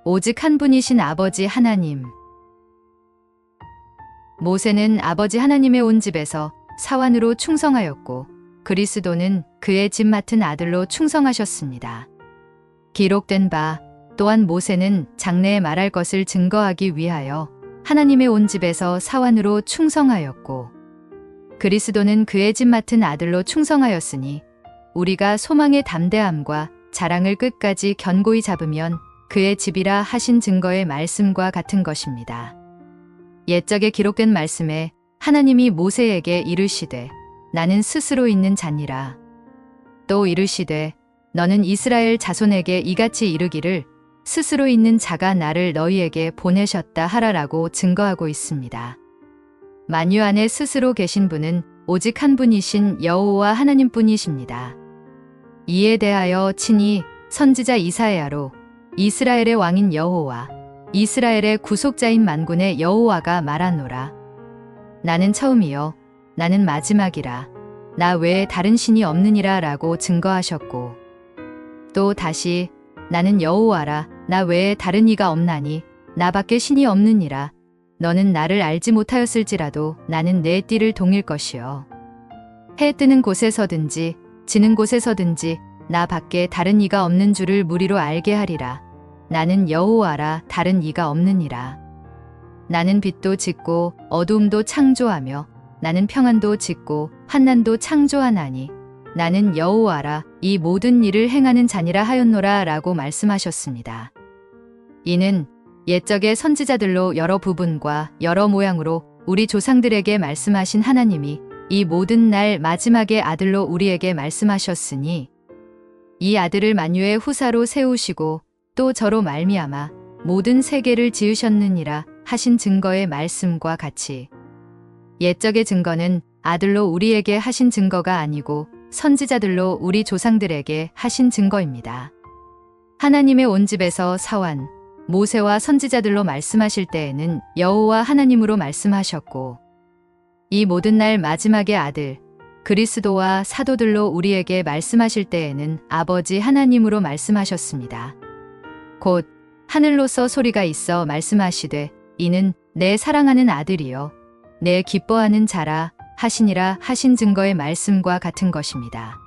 오직 한 분이신 아버지 하나님. 모세는 아버지 하나님의 온 집에서 사환으로 충성하였고 그리스도는 그의 집 맡은 아들로 충성하셨습니다. 기록된 바 또한 모세는 장래에 말할 것을 증거하기 위하여 하나님의 온 집에서 사환으로 충성하였고 그리스도는 그의 집 맡은 아들로 충성하였으니 우리가 소망의 담대함과 자랑을 끝까지 견고히 잡으면 그의 집이라 하신 증거의 말씀과 같은 것입니다. 옛적에 기록된 말씀에 하나님이 모세에게 이르시되 나는 스스로 있는 자니라. 또 이르시되 너는 이스라엘 자손에게 이같이 이르기를 스스로 있는 자가 나를 너희에게 보내셨다 하라라고 증거하고 있습니다. 만유 안에 스스로 계신 분은 오직 한 분이신 여호와 하나님뿐이십니다. 이에 대하여 친히 선지자 이사야로 이스라엘의 왕인 여호와 이스라엘의 구속자인 만군의 여호와가 말하노라. 나는 처음이요 나는 마지막이라 나 외에 다른 신이 없느니라 라고 증거하셨고 또 다시 나는 여호와라 나 외에 다른 이가 없나니 나밖에 신이 없느니라. 너는 나를 알지 못하였을지라도 나는 내 띠를 동일 것이요 해 뜨는 곳에서든지 지는 곳에서든지 나 밖에 다른 이가 없는 줄을 무리로 알게 하리라. 나는 여호와라 다른 이가 없느니라. 나는 빛도 짓고 어두움도 창조하며 나는 평안도 짓고 환난도 창조하나니 나는 여호와라 이 모든 일을 행하는 자니라 하였노라 라고 말씀하셨습니다. 이는 옛적의 선지자들로 여러 부분과 여러 모양으로 우리 조상들에게 말씀하신 하나님이 이 모든 날 마지막의 아들로 우리에게 말씀하셨으니 이 아들을 만유의 후사로 세우시고 또 저로 말미암아 모든 세계를 지으셨느니라 하신 증거의 말씀과 같이 옛적의 증거는 아들로 우리에게 하신 증거가 아니고 선지자들로 우리 조상들에게 하신 증거입니다. 하나님의 온 집에서 사환, 모세와 선지자들로 말씀하실 때에는 여호와 하나님으로 말씀하셨고 이 모든 날 마지막의 아들 그리스도와 사도들로 우리에게 말씀하실 때에는 아버지 하나님으로 말씀하셨습니다. 곧 하늘로서 소리가 있어 말씀하시되 이는 내 사랑하는 아들이요 내 기뻐하는 자라 하시니라 하신 증거의 말씀과 같은 것입니다.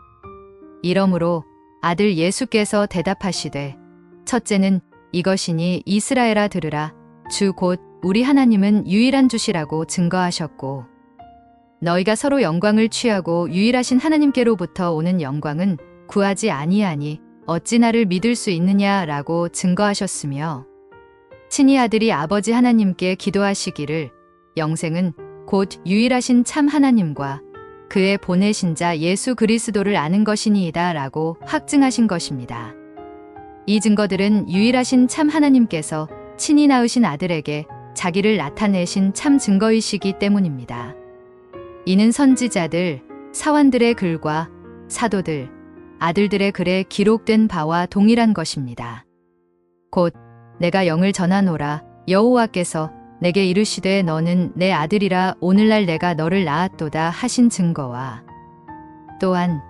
이러므로 아들 예수께서 대답하시되 첫째는 이것이니 이스라엘아 들으라 주 곧 우리 하나님은 유일한 주시라고 증거하셨고 너희가 서로 영광을 취하고 유일하신 하나님께로부터 오는 영광은 구하지 아니하니 어찌 나를 믿을 수 있느냐라고 증거하셨으며 친히 아들이 아버지 하나님께 기도하시기를 영생은 곧 유일하신 참 하나님과 그의 보내신 자 예수 그리스도를 아는 것이니이다 라고 확증하신 것입니다. 이 증거들은 유일하신 참 하나님께서 친히 낳으신 아들에게 자기를 나타내신 참 증거이시기 때문입니다. 이는 선지자들, 사환들의 글과 사도들, 아들들의 글에 기록된 바와 동일한 것입니다. 곧 내가 영을 전하노라 여호와께서 내게 이르시되 너는 내 아들이라 오늘날 내가 너를 낳았도다 하신 증거와 또한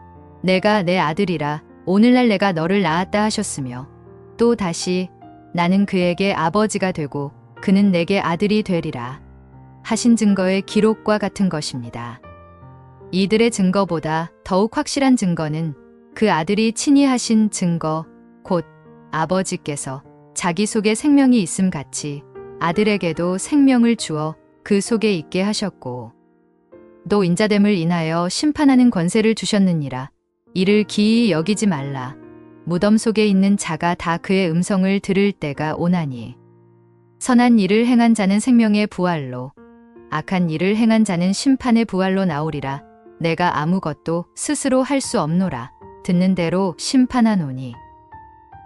내가 내 아들이라 오늘날 내가 너를 낳았다 하셨으며 또 다시 나는 그에게 아버지가 되고 그는 내게 아들이 되리라 하신 증거의 기록과 같은 것입니다. 이들의 증거보다 더욱 확실한 증거는 그 아들이 친히 하신 증거 곧 아버지께서 자기 속에 생명이 있음 같이 아들에게도 생명을 주어 그 속에 있게 하셨고 또 인자됨을 인하여 심판하는 권세를 주셨느니라. 이를 기이히 여기지 말라. 무덤 속에 있는 자가 다 그의 음성을 들을 때가 오나니 선한 일을 행한 자는 생명의 부활로 악한 일을 행한 자는 심판의 부활로 나오리라. 내가 아무것도 스스로 할 수 없노라. 듣는 대로 심판하노니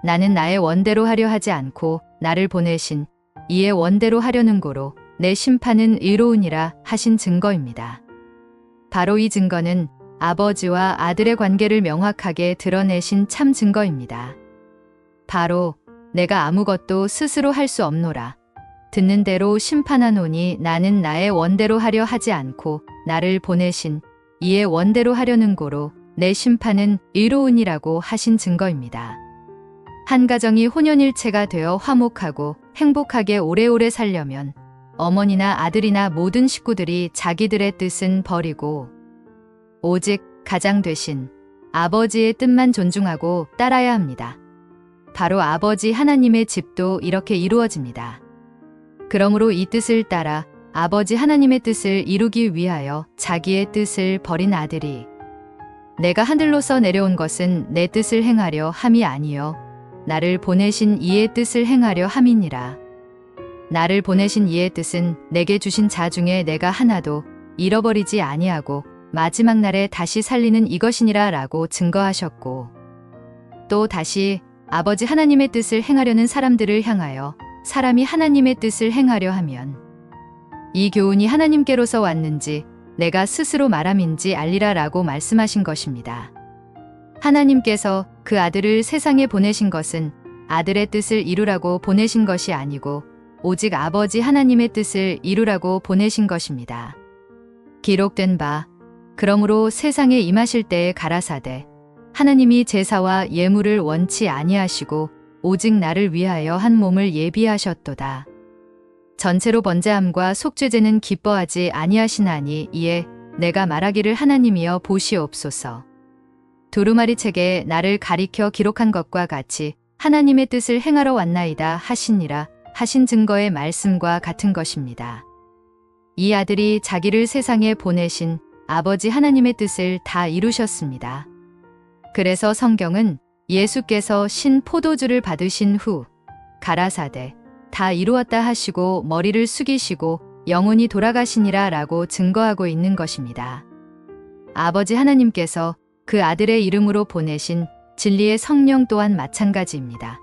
나는 나의 원대로 하려 하지 않고 나를 보내신 이의 원대로 하려는 고로 내 심판은 의로우니라 하신 증거입니다. 바로 이 증거는 아버지와 아들의 관계를 명확하게 드러내신 참 증거입니다. 바로 내가 아무것도 스스로 할 수 없노라. 듣는 대로 심판하노니 나는 나의 원대로 하려 하지 않고 나를 보내신 이의 원대로 하려는 고로 내 심판은 의로우니라고 하신 증거입니다. 한 가정이 혼연일체가 되어 화목하고 행복하게 오래오래 살려면 어머니나 아들이나 모든 식구들이 자기들의 뜻은 버리고 오직 가장 되신 아버지의 뜻만 존중하고 따라야 합니다. 바로 아버지 하나님의 집도 이렇게 이루어집니다. 그러므로 이 뜻을 따라 아버지 하나님의 뜻을 이루기 위하여 자기의 뜻을 버린 아들이 내가 하늘로서 내려온 것은 내 뜻을 행하려 함이 아니요 나를 보내신 이의 뜻을 행하려 함이니라. 나를 보내신 이의 뜻은 내게 주신 자 중에 내가 하나도 잃어버리지 아니하고 마지막 날에 다시 살리는 이것이니라 라고 증거하셨고 또 다시 아버지 하나님의 뜻을 행하려는 사람들을 향하여 사람이 하나님의 뜻을 행하려 하면 이 교훈이 하나님께로서 왔는지 내가 스스로 말함인지 알리라 라고 말씀하신 것입니다. 하나님께서 그 아들을 세상에 보내신 것은 아들의 뜻을 이루라고 보내신 것이 아니고 오직 아버지 하나님의 뜻을 이루라고 보내신 것입니다. 기록된 바 그러므로 세상에 임하실 때에 가라사대 하나님이 제사와 예물을 원치 아니하시고 오직 나를 위하여 한 몸을 예비하셨도다. 전체로 번제함과 속죄제는 기뻐하지 아니하시나니 이에 내가 말하기를 하나님이여 보시옵소서. 두루마리 책에 나를 가리켜 기록한 것과 같이 하나님의 뜻을 행하러 왔나이다 하시니라 하신 증거의 말씀과 같은 것입니다. 이 아들이 자기를 세상에 보내신 아버지 하나님의 뜻을 다 이루셨습니다. 그래서 성경은 예수께서 신 포도주를 받으신 후 가라사대 다 이루었다 하시고 머리를 숙이시고 영혼이 돌아가시니라 라고 증거하고 있는 것입니다. 아버지 하나님께서 그 아들의 이름으로 보내신 진리의 성령 또한 마찬가지입니다.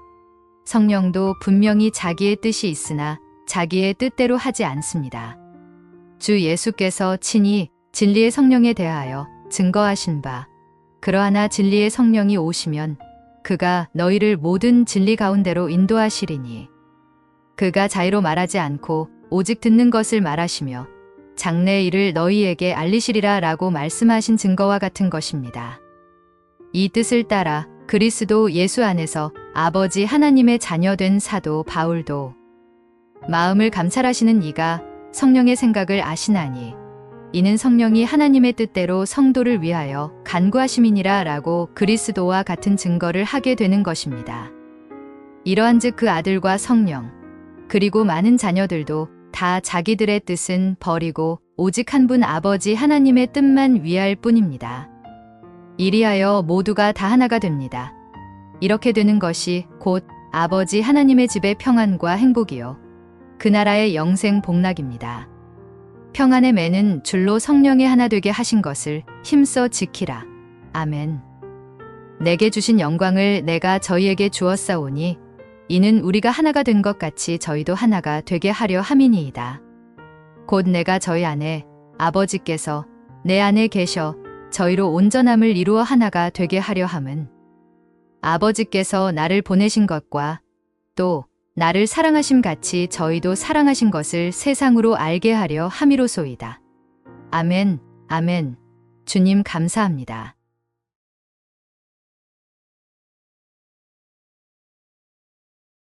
성령도 분명히 자기의 뜻이 있으나 자기의 뜻대로 하지 않습니다. 주 예수께서 친히 진리의 성령에 대하여 증거하신 바 그러하나 진리의 성령이 오시면 그가 너희를 모든 진리 가운데로 인도하시리니 그가 자의로 말하지 않고 오직 듣는 것을 말하시며 장래의 일을 너희에게 알리시리라 라고 말씀하신 증거와 같은 것입니다. 이 뜻을 따라 그리스도 예수 안에서 아버지 하나님의 자녀된 사도 바울도 마음을 감찰하시는 이가 성령의 생각을 아시나니 이는 성령이 하나님의 뜻대로 성도를 위하여 간구하심이니라 라고 그리스도와 같은 증거를 하게 되는 것입니다. 이러한즉 그 아들과 성령 그리고 많은 자녀들도 다 자기들의 뜻은 버리고 오직 한 분 아버지 하나님의 뜻만 위할 뿐입니다. 이리하여 모두가 다 하나가 됩니다. 이렇게 되는 것이 곧 아버지 하나님의 집의 평안과 행복이요 그 나라의 영생 복락입니다. 평안의 매는 줄로 성령의 하나 되게 하신 것을 힘써 지키라. 아멘. 내게 주신 영광을 내가 저희에게 주었사오니 이는 우리가 하나가 된 것 같이 저희도 하나가 되게 하려 함이니이다. 곧 내가 저희 안에 아버지께서 내 안에 계셔 저희로 온전함을 이루어 하나가 되게 하려 함은 아버지께서 나를 보내신 것과 또 나를 사랑하심 같이 저희도 사랑하신 것을 세상으로 알게 하려 함이로소이다. 아멘, 아멘. 주님 감사합니다.